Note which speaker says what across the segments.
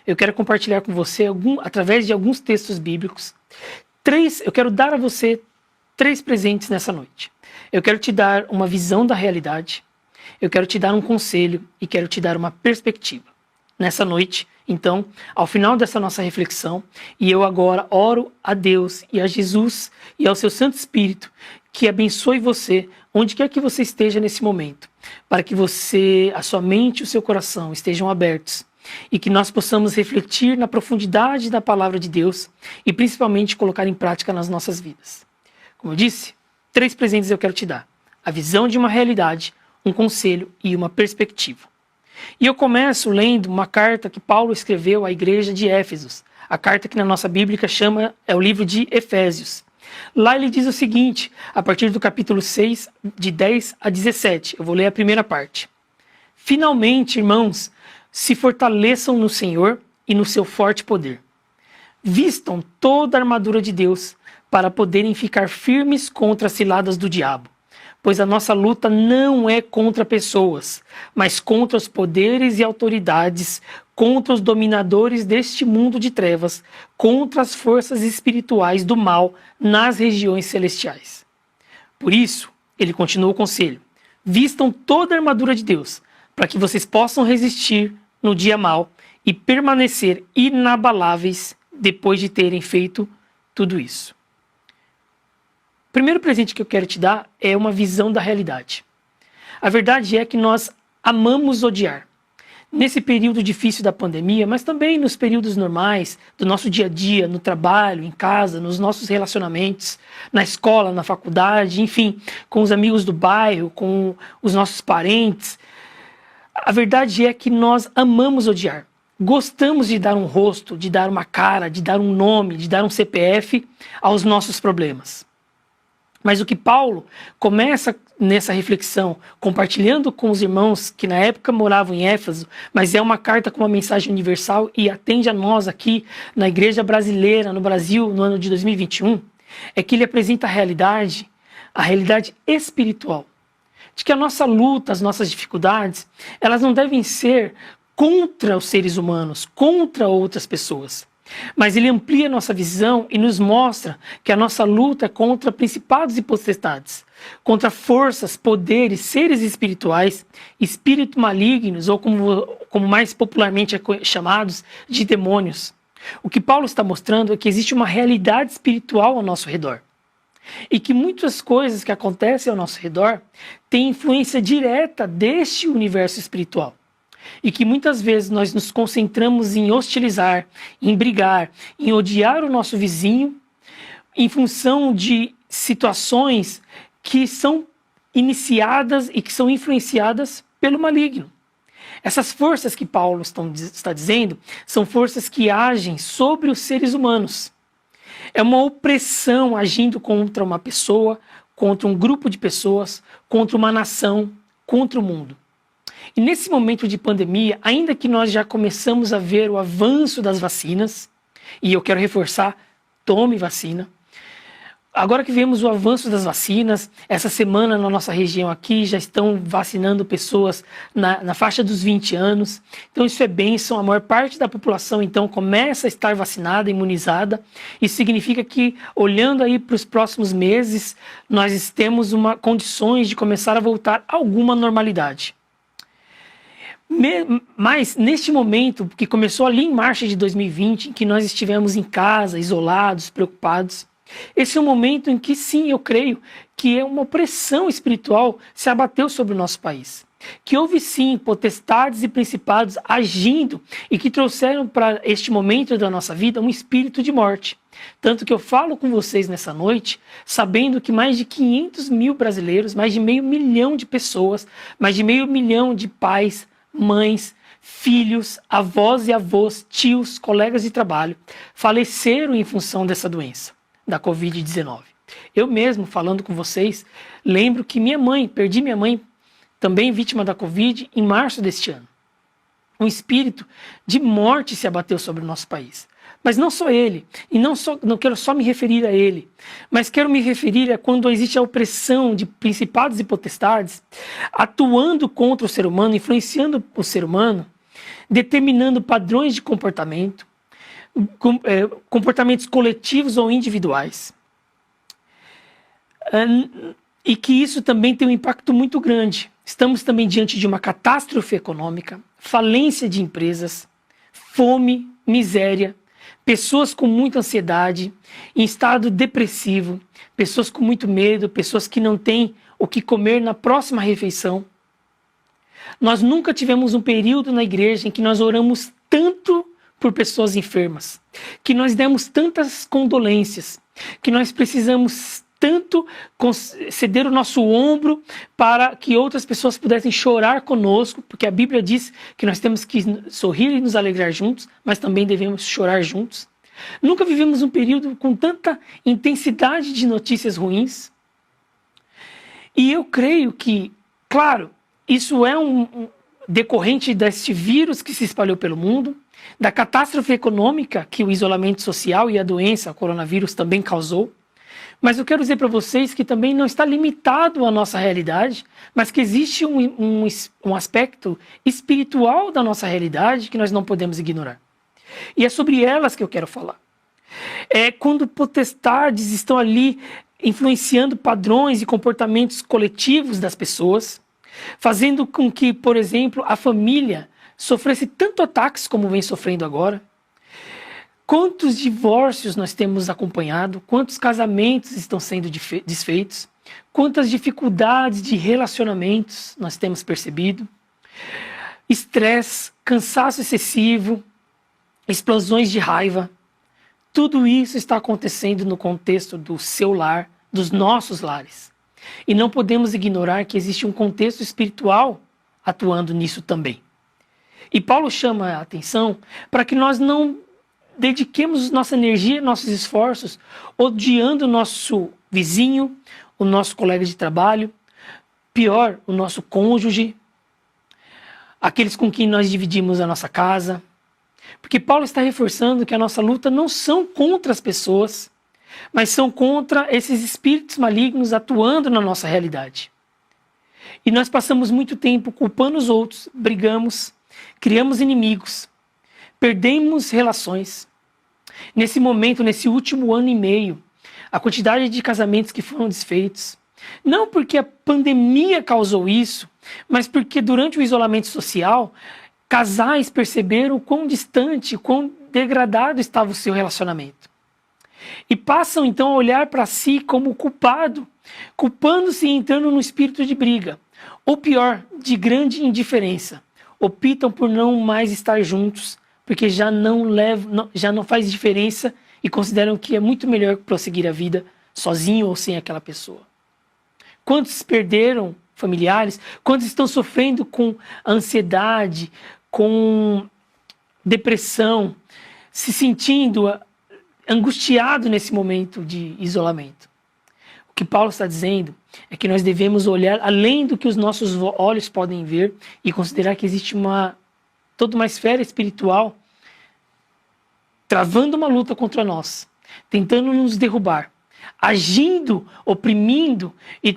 Speaker 1: Eu quero compartilhar com você, através de alguns textos bíblicos, eu quero dar a você 3 presentes nessa noite. Eu quero te dar uma visão da realidade, eu quero te dar um conselho e quero te dar uma perspectiva. Nessa noite, então, ao final dessa nossa reflexão, e eu agora oro a Deus e a Jesus e ao seu Santo Espírito, que abençoe você, onde quer que você esteja nesse momento, para que a sua mente e o seu coração estejam abertos, e que nós possamos refletir na profundidade da palavra de Deus e principalmente colocar em prática nas nossas vidas. Como eu disse, 3 presentes eu quero te dar: a visão de uma realidade, um conselho e uma perspectiva. E eu começo lendo uma carta que Paulo escreveu à igreja de Éfeso, a carta que na nossa Bíblia é o livro de Efésios. Lá ele diz o seguinte, a partir do capítulo 6, de 10 a 17, eu vou ler a primeira parte. Finalmente, irmãos, se fortaleçam no Senhor e no seu forte poder. Vistam toda a armadura de Deus para poderem ficar firmes contra as ciladas do diabo. Pois a nossa luta não é contra pessoas, mas contra os poderes e autoridades, contra os dominadores deste mundo de trevas, contra as forças espirituais do mal nas regiões celestiais. Por isso, ele continua o conselho: vistam toda a armadura de Deus, para que vocês possam resistir no dia mau e permanecer inabaláveis depois de terem feito tudo isso. O primeiro presente que eu quero te dar é uma visão da realidade. A verdade é que nós amamos odiar. Nesse período difícil da pandemia, mas também nos períodos normais do nosso dia a dia, no trabalho, em casa, nos nossos relacionamentos, na escola, na faculdade, enfim, com os amigos do bairro, com os nossos parentes. A verdade é que nós amamos odiar. Gostamos de dar um rosto, de dar uma cara, de dar um nome, de dar um CPF aos nossos problemas. Mas o que Paulo começa nessa reflexão, compartilhando com os irmãos que na época moravam em Éfeso, mas é uma carta com uma mensagem universal e atende a nós aqui na igreja brasileira, no Brasil, no ano de 2021, é que ele apresenta a realidade espiritual. De que a nossa luta, as nossas dificuldades, elas não devem ser contra os seres humanos, contra outras pessoas. Mas ele amplia a nossa visão e nos mostra que a nossa luta é contra principados e potestades, contra forças, poderes, seres espirituais, espíritos malignos, ou como mais popularmente é chamados, de demônios. O que Paulo está mostrando é que existe uma realidade espiritual ao nosso redor. E que muitas coisas que acontecem ao nosso redor têm influência direta deste universo espiritual. E que muitas vezes nós nos concentramos em hostilizar, em brigar, em odiar o nosso vizinho, em função de situações que são iniciadas e que são influenciadas pelo maligno. Essas forças que Paulo está dizendo são forças que agem sobre os seres humanos. É uma opressão agindo contra uma pessoa, contra um grupo de pessoas, contra uma nação, contra o mundo. E nesse momento de pandemia, ainda que nós já começamos a ver o avanço das vacinas, e eu quero reforçar, tome vacina. Agora que vemos o avanço das vacinas, essa semana na nossa região aqui já estão vacinando pessoas na faixa dos 20 anos. Então isso é bênção, a maior parte da população então começa a estar vacinada, imunizada. Isso significa que, olhando aí para os próximos meses, nós temos condições de começar a voltar a alguma normalidade. Mas neste momento, que começou ali em março de 2020, em que nós estivemos em casa, isolados, preocupados, esse é um momento em que sim, eu creio que uma opressão espiritual se abateu sobre o nosso país. Que houve sim potestades e principados agindo e que trouxeram para este momento da nossa vida um espírito de morte. Tanto que eu falo com vocês nessa noite, sabendo que mais de 500 mil brasileiros, mais de 500 mil de pessoas, mais de 500 mil de pais, mães, filhos, avós e avós, tios, colegas de trabalho, faleceram em função dessa doença, da Covid-19. Eu mesmo, falando com vocês, lembro que perdi minha mãe, também vítima da Covid, em março deste ano. Um espírito de morte se abateu sobre o nosso país. Mas não só ele, e não quero só me referir a ele, mas quero me referir a quando existe a opressão de principados e potestades atuando contra o ser humano, influenciando o ser humano, determinando padrões de comportamento, comportamentos coletivos ou individuais. E que isso também tem um impacto muito grande. Estamos também diante de uma catástrofe econômica, falência de empresas, fome, miséria, pessoas com muita ansiedade, em estado depressivo, pessoas com muito medo, pessoas que não têm o que comer na próxima refeição. Nós nunca tivemos um período na igreja em que nós oramos tanto por pessoas enfermas, que nós demos tantas condolências, que nós precisamos tanto ceder o nosso ombro para que outras pessoas pudessem chorar conosco, porque a Bíblia diz que nós temos que sorrir e nos alegrar juntos, mas também devemos chorar juntos. Nunca vivemos um período com tanta intensidade de notícias ruins. E eu creio que, claro, isso é um decorrente deste vírus que se espalhou pelo mundo, da catástrofe econômica que o isolamento social e a doença, o coronavírus, também causou. Mas eu quero dizer para vocês que também não está limitado à nossa realidade, mas que existe um aspecto espiritual da nossa realidade que nós não podemos ignorar. E é sobre elas que eu quero falar. É quando potestades estão ali influenciando padrões e comportamentos coletivos das pessoas, fazendo com que, por exemplo, a família sofresse tanto ataques como vem sofrendo agora. Quantos divórcios nós temos acompanhado, quantos casamentos estão sendo desfeitos, quantas dificuldades de relacionamentos nós temos percebido, estresse, cansaço excessivo, explosões de raiva. Tudo isso está acontecendo no contexto do seu lar, dos nossos lares. E não podemos ignorar que existe um contexto espiritual atuando nisso também. E Paulo chama a atenção para que nós não dediquemos nossa energia, nossos esforços, odiando o nosso vizinho, o nosso colega de trabalho, pior, o nosso cônjuge, aqueles com quem nós dividimos a nossa casa. Porque Paulo está reforçando que a nossa luta não são contra as pessoas, mas são contra esses espíritos malignos atuando na nossa realidade. E nós passamos muito tempo culpando os outros, brigamos, criamos inimigos, perdemos relações. Nesse momento, nesse último ano e meio, a quantidade de casamentos que foram desfeitos, não porque a pandemia causou isso, mas porque durante o isolamento social, casais perceberam quão distante, quão degradado estava o seu relacionamento. E passam então a olhar para si como culpado, culpando-se e entrando no espírito de briga, ou pior, de grande indiferença. Optam por não mais estar juntos, porque já não faz diferença e consideram que é muito melhor prosseguir a vida sozinho ou sem aquela pessoa. Quantos perderam familiares? Quantos estão sofrendo com ansiedade, com depressão, se sentindo angustiado nesse momento de isolamento? O que Paulo está dizendo é que nós devemos olhar além do que os nossos olhos podem ver e considerar que existe toda uma esfera espiritual travando uma luta contra nós, tentando nos derrubar, agindo, oprimindo e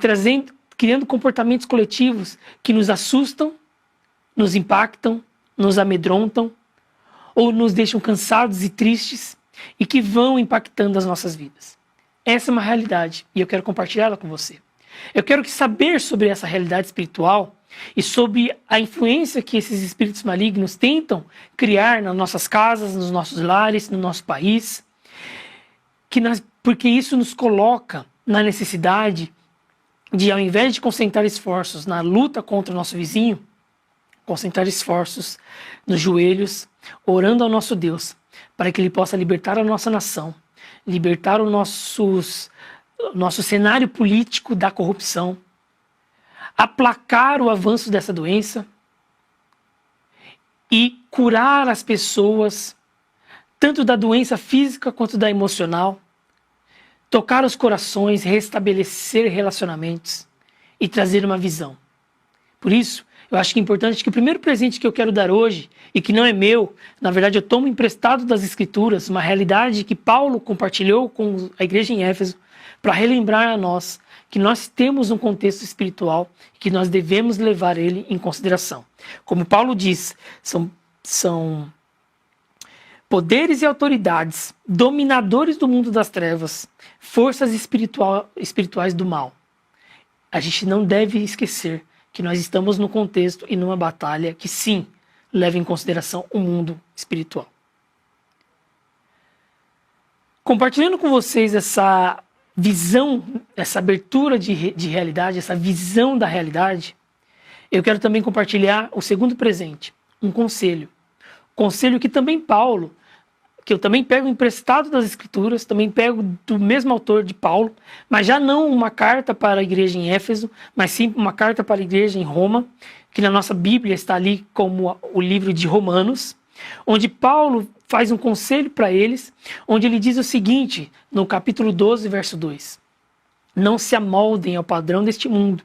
Speaker 1: criando comportamentos coletivos que nos assustam, nos impactam, nos amedrontam ou nos deixam cansados e tristes e que vão impactando as nossas vidas. Essa é uma realidade e eu quero compartilhá-la com você. Eu quero saber sobre essa realidade espiritual e sobre a influência que esses espíritos malignos tentam criar nas nossas casas, nos nossos lares, no nosso país, porque isso nos coloca na necessidade de, ao invés de concentrar esforços na luta contra o nosso vizinho, concentrar esforços nos joelhos, orando ao nosso Deus, para que Ele possa libertar a nossa nação, libertar o nosso cenário político da corrupção, aplacar o avanço dessa doença e curar as pessoas, tanto da doença física quanto da emocional, tocar os corações, restabelecer relacionamentos e trazer uma visão. Por isso, eu acho que é importante que o primeiro presente que eu quero dar hoje, e que não é meu, na verdade eu tomo emprestado das Escrituras, uma realidade que Paulo compartilhou com a igreja em Éfeso, para relembrar a nós que nós temos um contexto espiritual e que nós devemos levar ele em consideração. Como Paulo diz, são são poderes e autoridades, dominadores do mundo das trevas, forças espirituais do mal. A gente não deve esquecer que nós estamos num contexto e numa batalha que, sim, leva em consideração o mundo espiritual. Compartilhando com vocês essa visão, essa abertura de realidade, essa visão da realidade, eu quero também compartilhar o segundo presente, um conselho. Conselho que também Paulo, que eu também pego emprestado das Escrituras, também pego do mesmo autor de Paulo, mas já não uma carta para a igreja em Éfeso, mas sim uma carta para a igreja em Roma, que na nossa Bíblia está ali como o livro de Romanos, onde Paulo faz um conselho para eles, onde ele diz o seguinte, no capítulo 12, verso 2. Não se amoldem ao padrão deste mundo,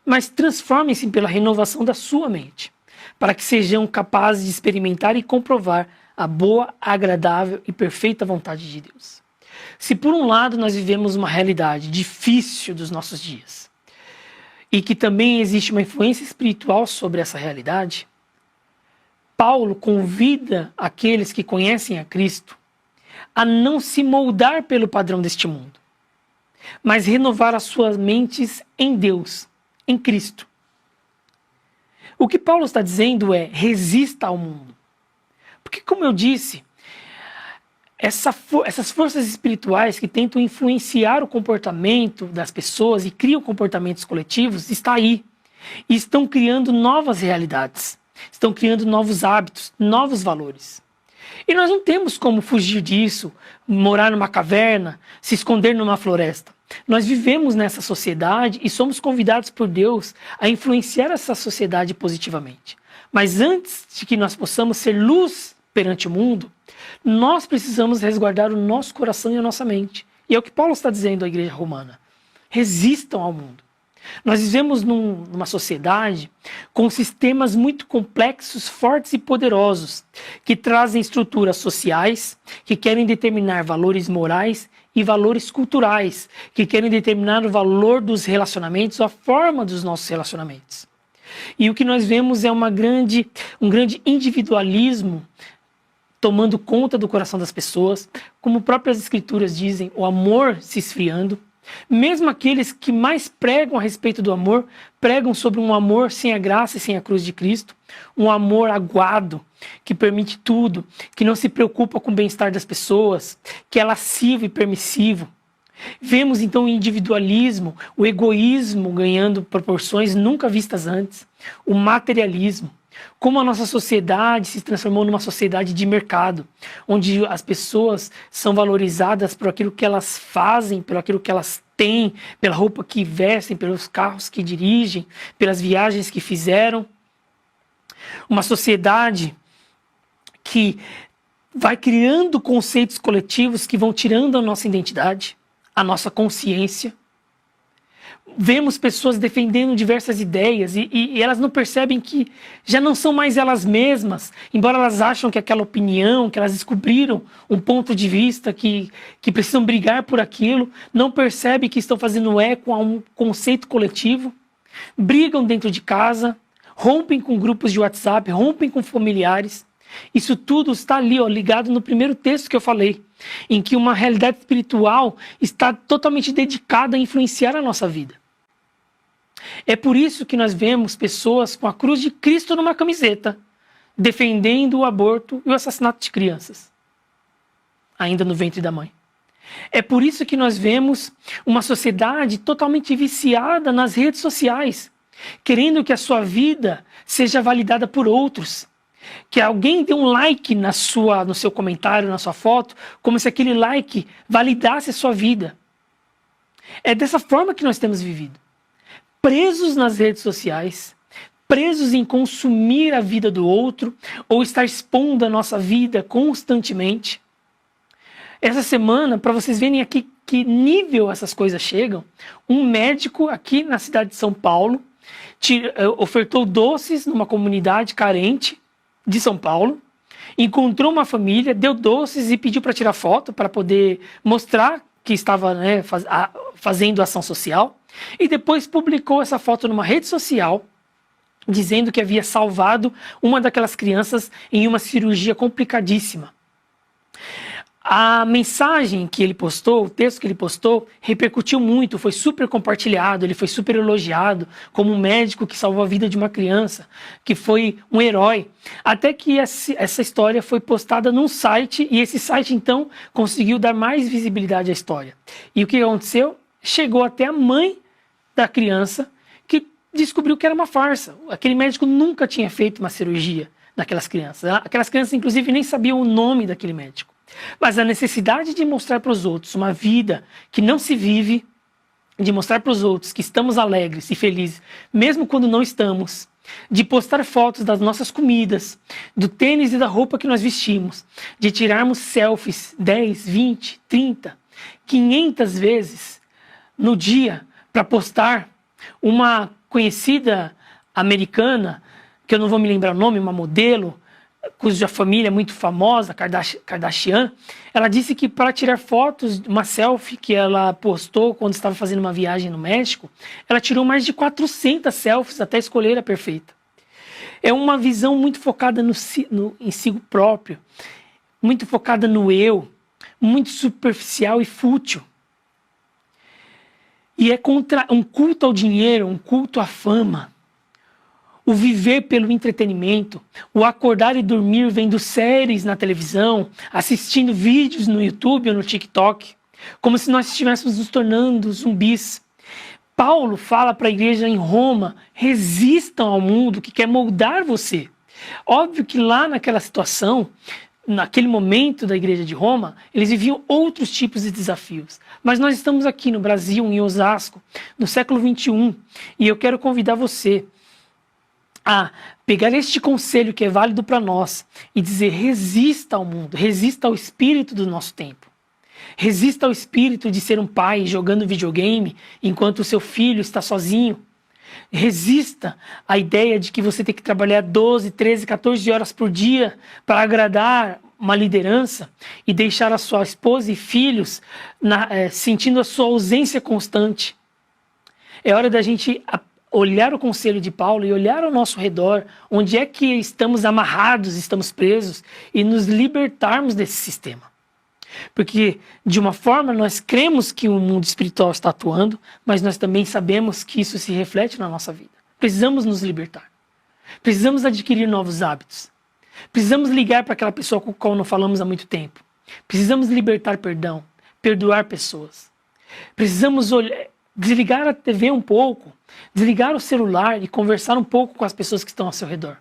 Speaker 1: mas transformem-se pela renovação da sua mente, para que sejam capazes de experimentar e comprovar a boa, agradável e perfeita vontade de Deus. Se por um lado nós vivemos uma realidade difícil dos nossos dias, e que também existe uma influência espiritual sobre essa realidade, Paulo convida aqueles que conhecem a Cristo a não se moldar pelo padrão deste mundo, mas renovar as suas mentes em Deus, em Cristo. O que Paulo está dizendo é: resista ao mundo. Porque, como eu disse, essas forças espirituais que tentam influenciar o comportamento das pessoas e criam comportamentos coletivos, está aí. E estão criando novas realidades. Estão criando novos hábitos, novos valores. E nós não temos como fugir disso, morar numa caverna, se esconder numa floresta. Nós vivemos nessa sociedade e somos convidados por Deus a influenciar essa sociedade positivamente. Mas antes de que nós possamos ser luz perante o mundo, nós precisamos resguardar o nosso coração e a nossa mente. E é o que Paulo está dizendo à igreja romana. Resistam ao mundo. Nós vivemos numa sociedade com sistemas muito complexos, fortes e poderosos, que trazem estruturas sociais, que querem determinar valores morais e valores culturais, que querem determinar o valor dos relacionamentos, a forma dos nossos relacionamentos. E o que nós vemos é um grande individualismo tomando conta do coração das pessoas, como próprias escrituras dizem, o amor se esfriando. Mesmo aqueles que mais pregam a respeito do amor, pregam sobre um amor sem a graça e sem a cruz de Cristo, um amor aguado, que permite tudo, que não se preocupa com o bem-estar das pessoas, que é lascivo e permissivo. Vemos então o individualismo, o egoísmo ganhando proporções nunca vistas antes, o materialismo. Como a nossa sociedade se transformou numa sociedade de mercado, onde as pessoas são valorizadas por aquilo que elas fazem, por aquilo que elas têm, pela roupa que vestem, pelos carros que dirigem, pelas viagens que fizeram. Uma sociedade que vai criando conceitos coletivos que vão tirando a nossa identidade, a nossa consciência. Vemos pessoas defendendo diversas ideias e elas não percebem que já não são mais elas mesmas, embora elas acham que aquela opinião, que elas descobriram um ponto de vista, que precisam brigar por aquilo, não percebem que estão fazendo eco a um conceito coletivo, brigam dentro de casa, rompem com grupos de WhatsApp, rompem com familiares. Isso tudo está ali, ligado no primeiro texto que eu falei, em que uma realidade espiritual está totalmente dedicada a influenciar a nossa vida. É por isso que nós vemos pessoas com a cruz de Cristo numa camiseta, defendendo o aborto e o assassinato de crianças, ainda no ventre da mãe. É por isso que nós vemos uma sociedade totalmente viciada nas redes sociais, querendo que a sua vida seja validada por outros. Que alguém dê um like no seu comentário, na sua foto, como se aquele like validasse a sua vida. É dessa forma que nós temos vivido. Presos nas redes sociais, presos em consumir a vida do outro, ou estar expondo a nossa vida constantemente. Essa semana, para vocês verem aqui que nível essas coisas chegam, um médico aqui na cidade de São Paulo ofertou doces numa comunidade carente de São Paulo, encontrou uma família, deu doces e pediu para tirar foto, para poder mostrar que estava fazendo ação social, e depois publicou essa foto numa rede social, dizendo que havia salvado uma daquelas crianças em uma cirurgia complicadíssima. A mensagem que ele postou, o texto que ele postou, repercutiu muito, foi super compartilhado, ele foi super elogiado como um médico que salvou a vida de uma criança, que foi um herói. Até que essa história foi postada num site, e esse site então conseguiu dar mais visibilidade à história. E o que aconteceu? Chegou até a mãe da criança, que descobriu que era uma farsa. Aquele médico nunca tinha feito uma cirurgia naquelas crianças. Aquelas crianças, inclusive, nem sabiam o nome daquele médico. Mas a necessidade de mostrar para os outros uma vida que não se vive, de mostrar para os outros que estamos alegres e felizes, mesmo quando não estamos, de postar fotos das nossas comidas, do tênis e da roupa que nós vestimos, de tirarmos selfies 10, 20, 30, 500 vezes no dia para postar. Uma conhecida americana, que eu não vou me lembrar o nome, uma modelo, cuja família é muito famosa, Kardashian, ela disse que para tirar fotos, uma selfie que ela postou quando estava fazendo uma viagem no México, ela tirou mais de 400 selfies até escolher a perfeita. É uma visão muito focada em si próprio, muito focada no eu, muito superficial e fútil. E é contra um culto ao dinheiro, um culto à fama. O viver pelo entretenimento, o acordar e dormir vendo séries na televisão, assistindo vídeos no YouTube ou no TikTok, como se nós estivéssemos nos tornando zumbis. Paulo fala para a igreja em Roma: resistam ao mundo que quer moldar você. Óbvio que lá naquela situação, naquele momento da igreja de Roma, eles viviam outros tipos de desafios. Mas nós estamos aqui no Brasil, em Osasco, no século XXI, e eu quero convidar você a pegar este conselho que é válido para nós e dizer: resista ao mundo, resista ao espírito do nosso tempo. Resista ao espírito de ser um pai jogando videogame enquanto o seu filho está sozinho. Resista à ideia de que você tem que trabalhar 12, 13, 14 horas por dia para agradar uma liderança e deixar a sua esposa e filhos sentindo a sua ausência constante. É hora da gente olhar o conselho de Paulo e olhar ao nosso redor, onde é que estamos amarrados, estamos presos, e nos libertarmos desse sistema. Porque, de uma forma, nós cremos que o mundo espiritual está atuando, mas nós também sabemos que isso se reflete na nossa vida. Precisamos nos libertar. Precisamos adquirir novos hábitos. Precisamos ligar para aquela pessoa com a qual não falamos há muito tempo. Precisamos libertar perdão, perdoar pessoas. Precisamos desligar a TV um pouco, desligar o celular e conversar um pouco com as pessoas que estão ao seu redor.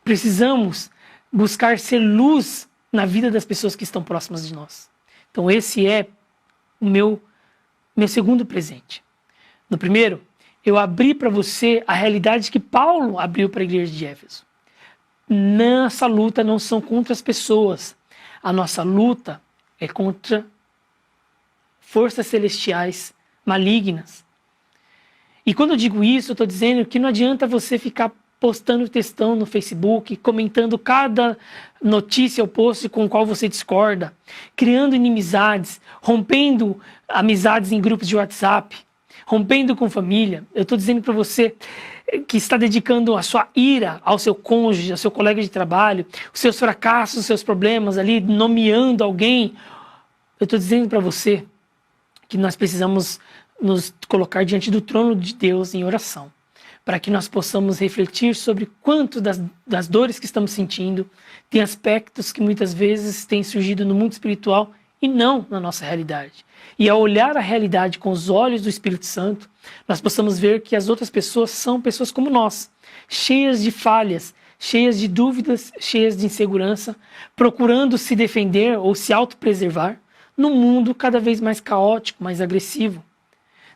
Speaker 1: Precisamos buscar ser luz na vida das pessoas que estão próximas de nós. Então esse é o meu segundo presente. No primeiro, eu abri para você a realidade que Paulo abriu para a igreja de Éfeso. Nossa luta não são contra as pessoas. A nossa luta é contra forças celestiais malignas. E quando eu digo isso, eu estou dizendo que não adianta você ficar postando textão no Facebook, comentando cada notícia ou post com o qual você discorda, criando inimizades, rompendo amizades em grupos de WhatsApp, rompendo com família. Eu estou dizendo para você que está dedicando a sua ira ao seu cônjuge, ao seu colega de trabalho, os seus fracassos, os seus problemas ali, nomeando alguém. Eu estou dizendo para você que nós precisamos nos colocar diante do trono de Deus em oração, para que nós possamos refletir sobre quanto das dores que estamos sentindo tem aspectos que muitas vezes têm surgido no mundo espiritual e não na nossa realidade. E ao olhar a realidade com os olhos do Espírito Santo, nós possamos ver que as outras pessoas são pessoas como nós, cheias de falhas, cheias de dúvidas, cheias de insegurança, procurando se defender ou se autopreservar num mundo cada vez mais caótico, mais agressivo.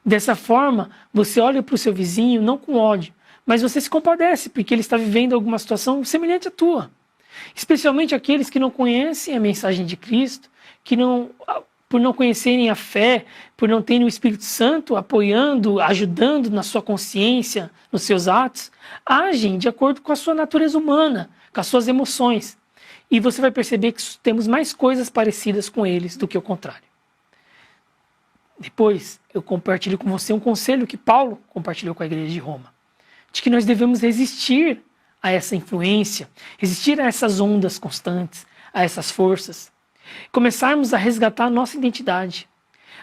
Speaker 1: Dessa forma, você olha para o seu vizinho não com ódio, mas você se compadece porque ele está vivendo alguma situação semelhante à tua. Especialmente aqueles que não conhecem a mensagem de Cristo, que por não conhecerem a fé, por não terem o Espírito Santo apoiando, ajudando na sua consciência, nos seus atos, agem de acordo com a sua natureza humana, com as suas emoções. E você vai perceber que temos mais coisas parecidas com eles do que o contrário. Depois, eu compartilho com você um conselho que Paulo compartilhou com a igreja de Roma. de que nós devemos resistir a essa influência, resistir a essas ondas constantes, a essas forças. Começarmos a resgatar a nossa identidade,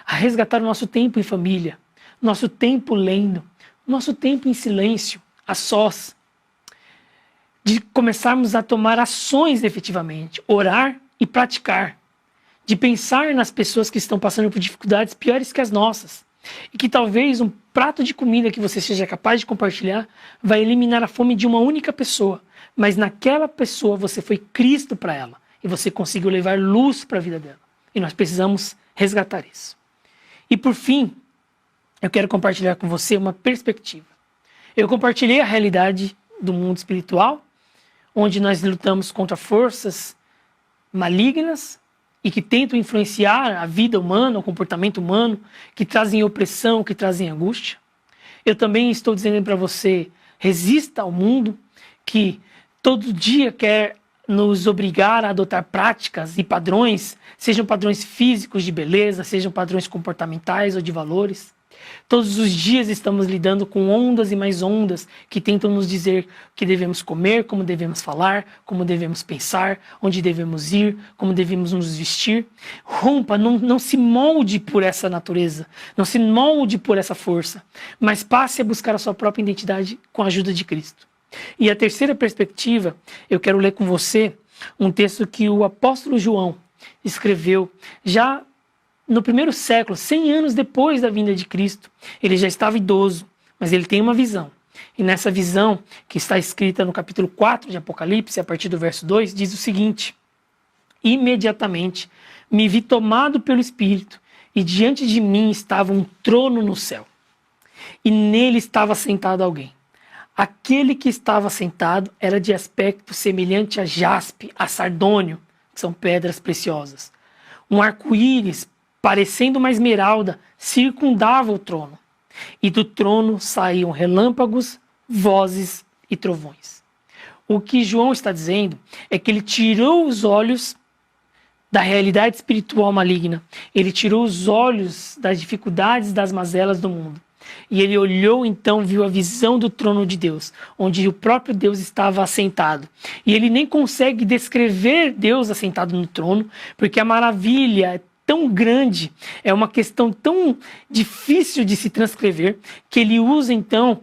Speaker 1: a resgatar o nosso tempo em família, nosso tempo lendo, nosso tempo em silêncio, a sós. De começarmos a tomar ações efetivamente, orar e praticar. De pensar nas pessoas que estão passando por dificuldades piores que as nossas. E que talvez um prato de comida que você seja capaz de compartilhar vai eliminar a fome de uma única pessoa. Mas naquela pessoa você foi Cristo para ela. E você conseguiu levar luz para a vida dela. E nós precisamos resgatar isso. E por fim, eu quero compartilhar com você uma perspectiva. Eu compartilhei a realidade do mundo espiritual, onde nós lutamos contra forças malignas e que tentam influenciar a vida humana, o comportamento humano, que trazem opressão, que trazem angústia. Eu também estou dizendo para você, resista ao mundo que todo dia quer nos obrigar a adotar práticas e padrões, sejam padrões físicos de beleza, sejam padrões comportamentais ou de valores. Todos os dias estamos lidando com ondas e mais ondas que tentam nos dizer o que devemos comer, como devemos falar, como devemos pensar, onde devemos ir, como devemos nos vestir. Rompa, não se molde por essa natureza, não se molde por essa força, mas passe a buscar a sua própria identidade com a ajuda de Cristo. E a terceira perspectiva, eu quero ler com você um texto que o apóstolo João escreveu já no primeiro século, 100 anos depois da vinda de Cristo. Ele já estava idoso, mas ele tem uma visão. E nessa visão, que está escrita no capítulo 4 de Apocalipse, a partir do verso 2, diz o seguinte: imediatamente me vi tomado pelo Espírito, e diante de mim estava um trono no céu. E nele estava sentado alguém. Aquele que estava sentado era de aspecto semelhante a jaspe, a sardônio, que são pedras preciosas. Um arco-íris, parecendo uma esmeralda, circundava o trono. E do trono saíam relâmpagos, vozes e trovões. O que João está dizendo é que ele tirou os olhos da realidade espiritual maligna. Ele tirou os olhos das dificuldades, das mazelas do mundo. E ele olhou, então, viu a visão do trono de Deus, onde o próprio Deus estava assentado. E ele nem consegue descrever Deus assentado no trono, porque a maravilha é tão grande, é uma questão tão difícil de se transcrever, que ele usa, então,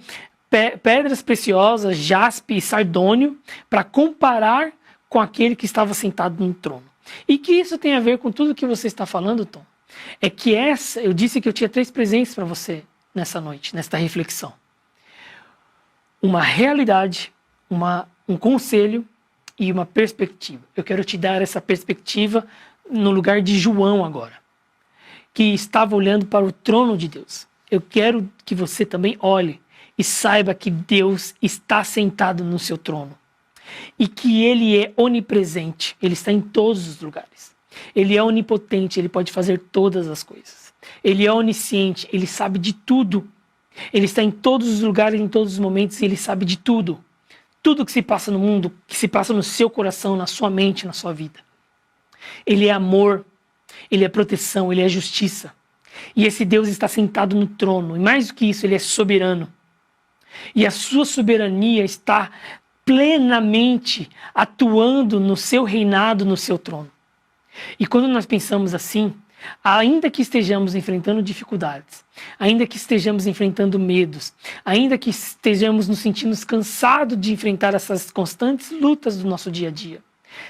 Speaker 1: pedras preciosas, jaspe e sardônio, para comparar com aquele que estava sentado no trono. E que isso tem a ver com tudo que você está falando, Tom? É que eu disse que eu tinha 3 presentes para você nessa noite, nesta reflexão. Uma realidade, um conselho e uma perspectiva. Eu quero te dar essa perspectiva no lugar de João agora, que estava olhando para o trono de Deus. Eu quero que você também olhe e saiba que Deus está sentado no seu trono e que Ele é onipresente, Ele está em todos os lugares. Ele é onipotente, Ele pode fazer todas as coisas. Ele é onisciente, Ele sabe de tudo. Ele está em todos os lugares, em todos os momentos, e Ele sabe de tudo. Tudo que se passa no mundo, que se passa no seu coração, na sua mente, na sua vida. Ele é amor, Ele é proteção, Ele é justiça. E esse Deus está sentado no trono. E mais do que isso, Ele é soberano. E a sua soberania está plenamente atuando no seu reinado, no seu trono. E quando nós pensamos assim, ainda que estejamos enfrentando dificuldades, ainda que estejamos enfrentando medos, ainda que estejamos nos sentindo cansados de enfrentar essas constantes lutas do nosso dia a dia,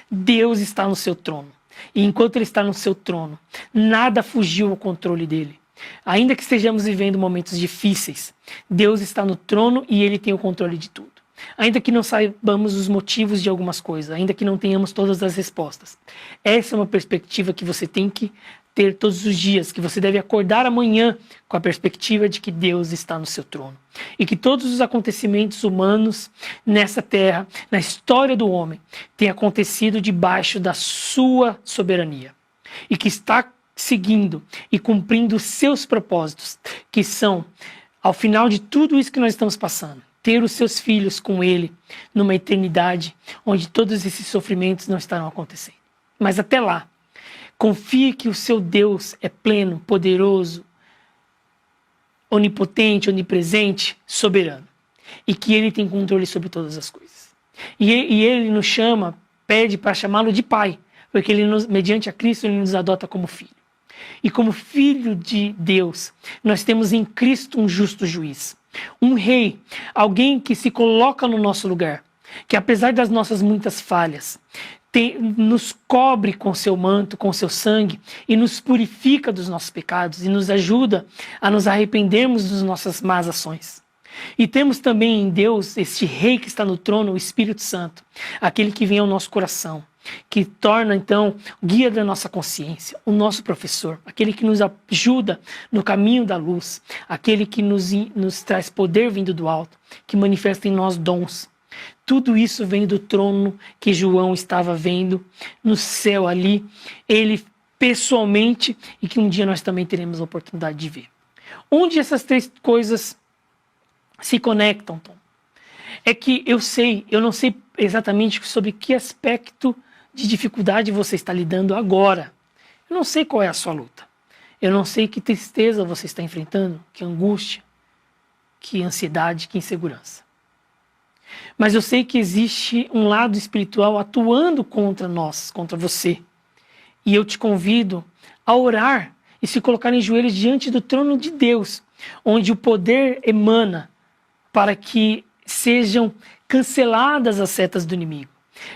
Speaker 1: Deus está no seu trono. E enquanto Ele está no seu trono, nada fugiu ao controle dEle. Ainda que estejamos vivendo momentos difíceis, Deus está no trono e Ele tem o controle de tudo. Ainda que não saibamos os motivos de algumas coisas, ainda que não tenhamos todas as respostas. Essa é uma perspectiva que você tem que ter todos os dias, que você deve acordar amanhã com a perspectiva de que Deus está no seu trono. E que todos os acontecimentos humanos nessa terra, na história do homem, têm acontecido debaixo da sua soberania. E que está seguindo e cumprindo os seus propósitos, que são, ao final de tudo isso que nós estamos passando, ter os seus filhos com Ele numa eternidade onde todos esses sofrimentos não estarão acontecendo. Mas até lá, confie que o seu Deus é pleno, poderoso, onipotente, onipresente, soberano. e que Ele tem controle sobre todas as coisas. E Ele nos chama, pede para chamá-lo de Pai, porque Ele mediante a Cristo, Ele nos adota como filho. E como filho de Deus, nós temos em Cristo um justo juiz, um rei, alguém que se coloca no nosso lugar, que apesar das nossas muitas falhas, nos cobre com seu manto, com seu sangue, e nos purifica dos nossos pecados, e nos ajuda a nos arrependermos das nossas más ações. E temos também em Deus, este rei que está no trono, o Espírito Santo, aquele que vem ao nosso coração, que torna então o guia da nossa consciência, o nosso professor, aquele que nos ajuda no caminho da luz, aquele que nos traz poder vindo do alto, que manifesta em nós dons. Tudo isso vem do trono que João estava vendo no céu ali, ele pessoalmente, e que um dia nós também teremos a oportunidade de ver. Onde essas três coisas se conectam, Tom? É que eu não sei exatamente sobre que aspecto de dificuldade você está lidando agora. Eu não sei qual é a sua luta. Eu não sei que tristeza você está enfrentando, que angústia, que ansiedade, que insegurança. Mas eu sei que existe um lado espiritual atuando contra nós, contra você. E eu te convido a orar e se colocar em joelhos diante do trono de Deus, onde o poder emana para que sejam canceladas as setas do inimigo,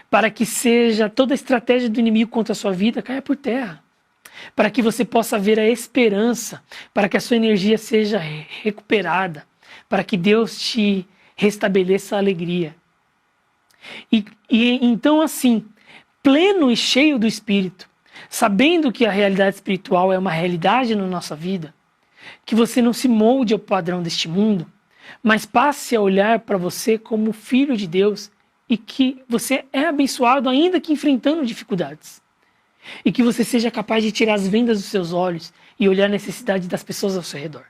Speaker 1: para que seja toda a estratégia do inimigo contra a sua vida caia por terra, para que você possa ver a esperança, para que a sua energia seja recuperada, para que Deus te restabeleça a alegria. E então assim, pleno e cheio do Espírito, sabendo que a realidade espiritual é uma realidade na nossa vida, que você não se molde ao padrão deste mundo, mas passe a olhar para você como filho de Deus e que você é abençoado ainda que enfrentando dificuldades. E que você seja capaz de tirar as vendas dos seus olhos e olhar a necessidade das pessoas ao seu redor.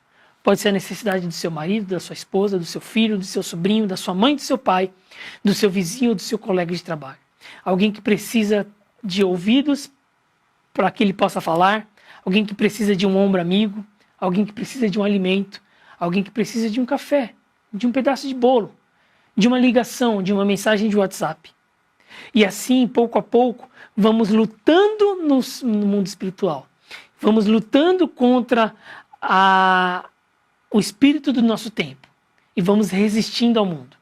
Speaker 1: Pode ser a necessidade do seu marido, da sua esposa, do seu filho, do seu sobrinho, da sua mãe, do seu pai, do seu vizinho ou do seu colega de trabalho. Alguém que precisa de ouvidos para que ele possa falar, alguém que precisa de um ombro amigo, alguém que precisa de um alimento, alguém que precisa de um café, de um pedaço de bolo, de uma ligação, de uma mensagem de WhatsApp. E assim, pouco a pouco, vamos lutando no mundo espiritual. Vamos lutando contra o espírito do nosso tempo. E vamos resistindo ao mundo.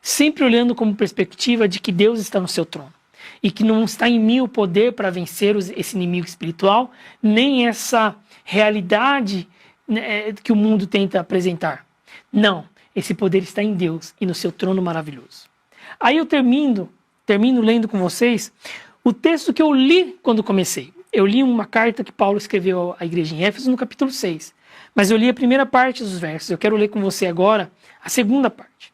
Speaker 1: Sempre olhando como perspectiva de que Deus está no seu trono. E que não está em mim o poder para vencer esse inimigo espiritual, nem essa realidade que o mundo tenta apresentar. Não, esse poder está em Deus e no seu trono maravilhoso. Aí eu termino lendo com vocês o texto que eu li quando comecei. Eu li uma carta que Paulo escreveu à igreja em Éfeso no capítulo 6. Mas eu li a primeira parte dos versos. Eu quero ler com você agora a segunda parte.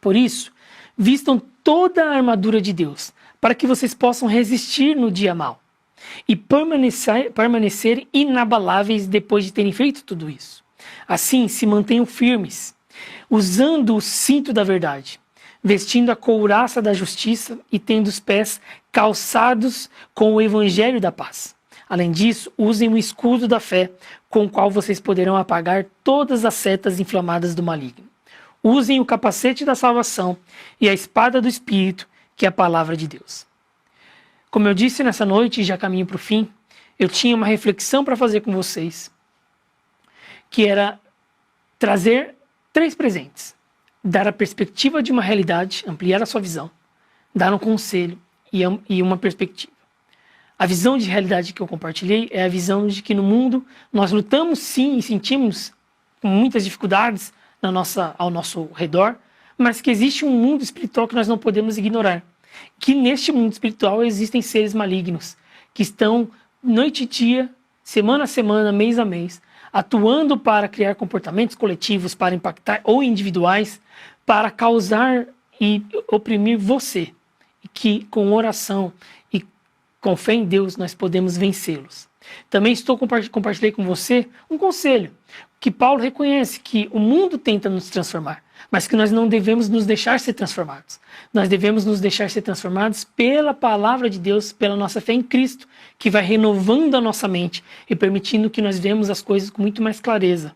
Speaker 1: Por isso, vistam toda a armadura de Deus, para que vocês possam resistir no dia mau e permanecer inabaláveis depois de terem feito tudo isso. Assim, se mantenham firmes, usando o cinto da verdade, vestindo a couraça da justiça e tendo os pés calçados com o evangelho da paz. Além disso, usem o escudo da fé, com o qual vocês poderão apagar todas as setas inflamadas do maligno. Usem o capacete da salvação e a espada do Espírito, que é a palavra de Deus. Como eu disse nessa noite, e já caminho para o fim, eu tinha uma reflexão para fazer com vocês, que era trazer 3 presentes. Dar a perspectiva de uma realidade, ampliar a sua visão, dar um conselho e uma perspectiva. A visão de realidade que eu compartilhei é a visão de que no mundo nós lutamos sim e sentimos com muitas dificuldades ao nosso redor, mas que existe um mundo espiritual que nós não podemos ignorar. Que neste mundo espiritual existem seres malignos que estão noite e dia, semana a semana, mês a mês, atuando para criar comportamentos coletivos, para impactar ou individuais, para causar e oprimir você. E que com oração e com fé em Deus nós podemos vencê-los. Também compartilhei com você um conselho, que Paulo reconhece que o mundo tenta nos transformar, mas que nós não devemos nos deixar ser transformados. Nós devemos nos deixar ser transformados pela palavra de Deus, pela nossa fé em Cristo, que vai renovando a nossa mente e permitindo que nós vemos as coisas com muito mais clareza.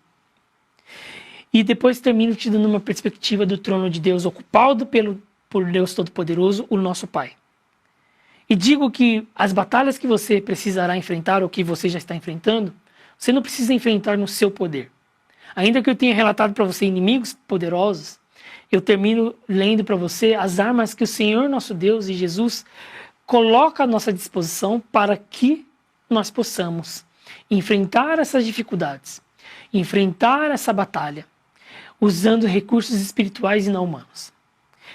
Speaker 1: E depois termino te dando uma perspectiva do trono de Deus ocupado por Deus Todo-Poderoso, o nosso Pai. E digo que as batalhas que você precisará enfrentar, ou que você já está enfrentando, você não precisa enfrentar no seu poder. Ainda que eu tenha relatado para você inimigos poderosos, eu termino lendo para você as armas que o Senhor nosso Deus e Jesus coloca à nossa disposição para que nós possamos enfrentar essas dificuldades, enfrentar essa batalha, usando recursos espirituais e não humanos.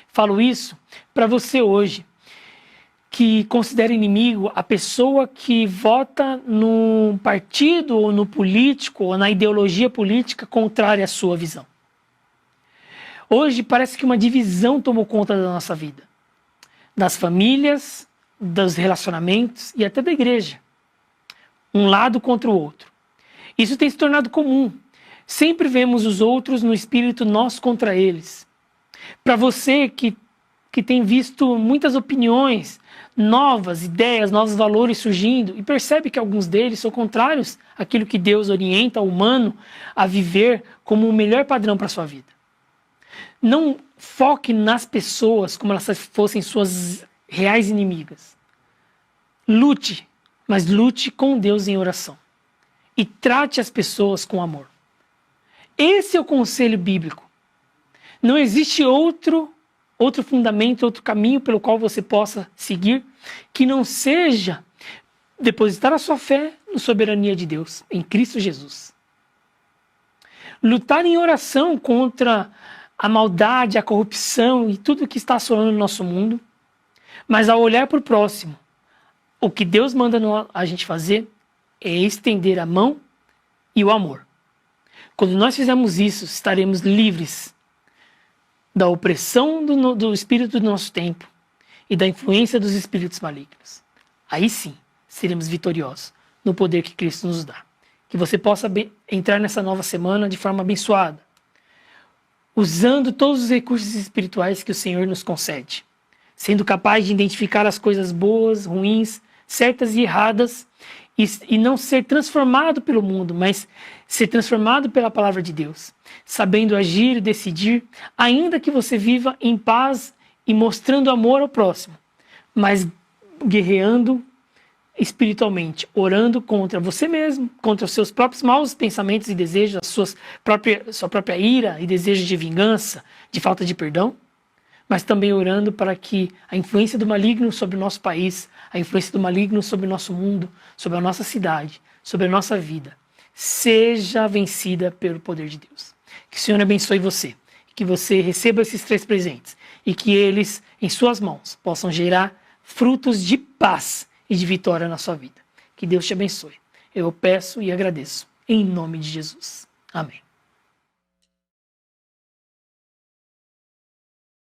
Speaker 1: Falo isso para você hoje, que considera inimigo a pessoa que vota no partido ou no político ou na ideologia política contrária à sua visão. Hoje parece que uma divisão tomou conta da nossa vida, das famílias, dos relacionamentos e até da igreja. Um lado contra o outro. Isso tem se tornado comum. Sempre vemos os outros no espírito nós contra eles. Para você que tem visto muitas opiniões, novas ideias, novos valores surgindo e percebe que alguns deles são contrários àquilo que Deus orienta o humano a viver como o melhor padrão para a sua vida. Não foque nas pessoas como elas fossem suas reais inimigas. Lute, mas lute com Deus em oração. E trate as pessoas com amor. Esse é o conselho bíblico. Não existe outro fundamento, outro caminho pelo qual você possa seguir que não seja depositar a sua fé na soberania de Deus, em Cristo Jesus. Lutar em oração contra a maldade, a corrupção e tudo que está assolando o nosso mundo, mas ao olhar para o próximo, o que Deus manda a gente fazer é estender a mão e o amor. Quando nós fizermos isso, estaremos livres da opressão do espírito do nosso tempo e da influência dos espíritos malignos. Aí sim, seremos vitoriosos no poder que Cristo nos dá. Que você possa entrar nessa nova semana de forma abençoada, usando todos os recursos espirituais que o Senhor nos concede, sendo capaz de identificar as coisas boas, ruins, certas e erradas, e não ser transformado pelo mundo, mas ser transformado pela palavra de Deus, sabendo agir e decidir, ainda que você viva em paz e mostrando amor ao próximo, mas guerreando espiritualmente, orando contra você mesmo, contra os seus próprios maus pensamentos e desejos, sua própria ira e desejo de vingança, de falta de perdão, mas também orando para que a influência do maligno sobre o nosso país, a influência do maligno sobre o nosso mundo, sobre a nossa cidade, sobre a nossa vida, seja vencida pelo poder de Deus. Que o Senhor abençoe você, que você receba esses 3 presentes e que eles, em suas mãos, possam gerar frutos de paz e de vitória na sua vida. Que Deus te abençoe. Eu peço e agradeço, em nome de Jesus. Amém.